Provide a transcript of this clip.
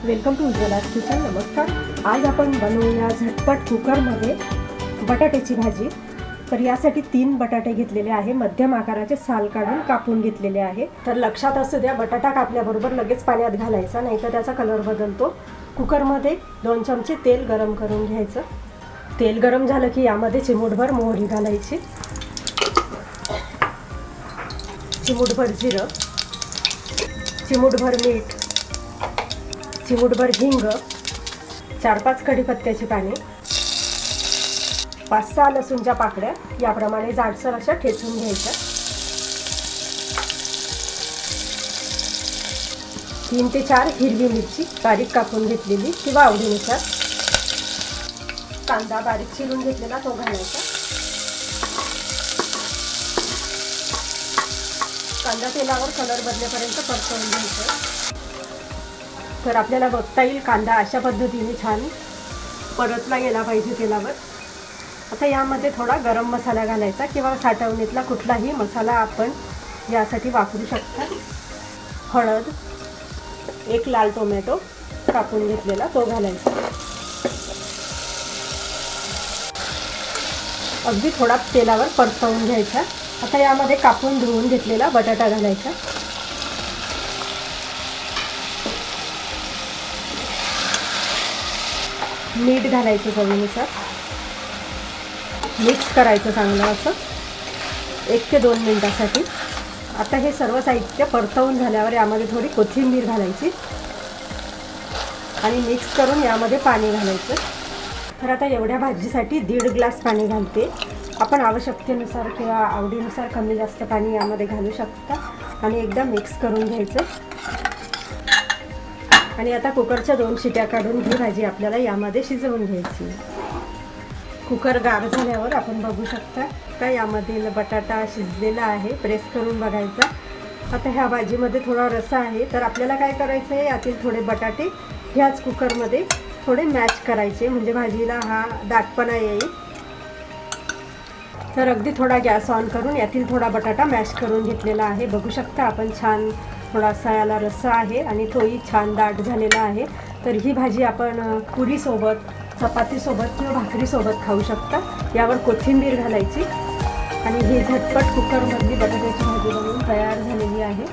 Welcome to उज्ज्वला's kitchen. नमस्कार. आज आपण बनवूया झटपट कुकरमध्ये बटाट्याची भाजी. तर यासाठी 3 बटाटे घेतलेले आहे, मध्यम आकाराचे साल काढून कापून घेतलेले आहे. तर लक्षात असू द्या, बटाटा कापल्याबरोबर लगेच पाण्यात घालायचा, नाही तर त्याचा कलर बदलतो. कुकरमध्ये 2 चमचे तेल गरम करून घ्यायचं. तेल गरम झालं की यामध्ये चिमूटभर मोहरी घालायची, चिमूटभर जिरं, चिमूटभर मीठ, चिमूटभर हिंग, 4-5 कढीपत्त्याची पाने, 5-6 लसूणच्या पाकळ्या याप्रमाणे जाडसर अशा ठेचून घ्यायच्या. 3 ते 4 हिरवी मिरची बारीक कापून घेतलेली किंवा आवडीनुसार. कांदा बारीक चिरून घेतलेला तो घालायचा. कांदा तेलावर कलर बदलेपर्यंत परतवून घ्यायचं. तर आपल्याला बघता येईल कांदा अशा पद्धतीने छान परतला गेला पाहिजे तेलावर. आता यामध्ये थोडा गरम मसाला घालायचा किंवा साठवणीतला कुठलाही मसाला आपण यासाठी वापरू शकता. हळद, 1 लाल टोमॅटो कापून घेतलेला तो घालायचा. अगदी थोडा तेलावर परतवून घ्यायचा. आता यामध्ये कापून धुवून घेतलेला बटाटा घालायचा. मीठ घालायचं चवीनुसार. मिक्स करायचं चांगलं असं 1 ते 2 मिनिटासाठी. आता हे सर्व साहित्य परतवून झाल्यावर यामध्ये थोडी कोथिंबीर घालायची आणि मिक्स करून यामध्ये पाणी घालायचं. तर आता एवढ्या भाजीसाठी 1.5 ग्लास पाणी घालते. आपण आवश्यकतेनुसार किंवा आवडीनुसार कमी जास्त पाणी यामध्ये घालू शकता आणि एकदा मिक्स करून घ्यायचं. आणि आता कुकरच्या 2 शिट्या काढून ही भाजी आपल्याला यामध्ये शिजवून घ्यायची. कुकर गार झाल्यावर आपण बघू शकता का यामधील बटाटा शिजलेला आहे. प्रेस करून बघायचा. आता ह्या भाजीमध्ये थोडा रस्सा आहे, तर आपल्याला काय करायचं आहे, यातील थोडे बटाटे ह्याच कुकरमध्ये थोडे मॅश करायचे, म्हणजे भाजीला हा दाटपणा येईल. तर अगदी थोडा गॅस ऑन करून यातील थोडा बटाटा मॅश करून घेतलेला आहे. बघू शकता आपण छान थोडासा याला रस्सा आहे आणि तोही छान दाट झालेला आहे. तर ही भाजी आपण पुरीसोबत, चपातीसोबत किंवा भाकरीसोबत खाऊ शकता. यावर कोथिंबीर घालायची आणि ही झटपट कुकरमधली बटाट्याची भाजी बनवून तयार झालेली आहे.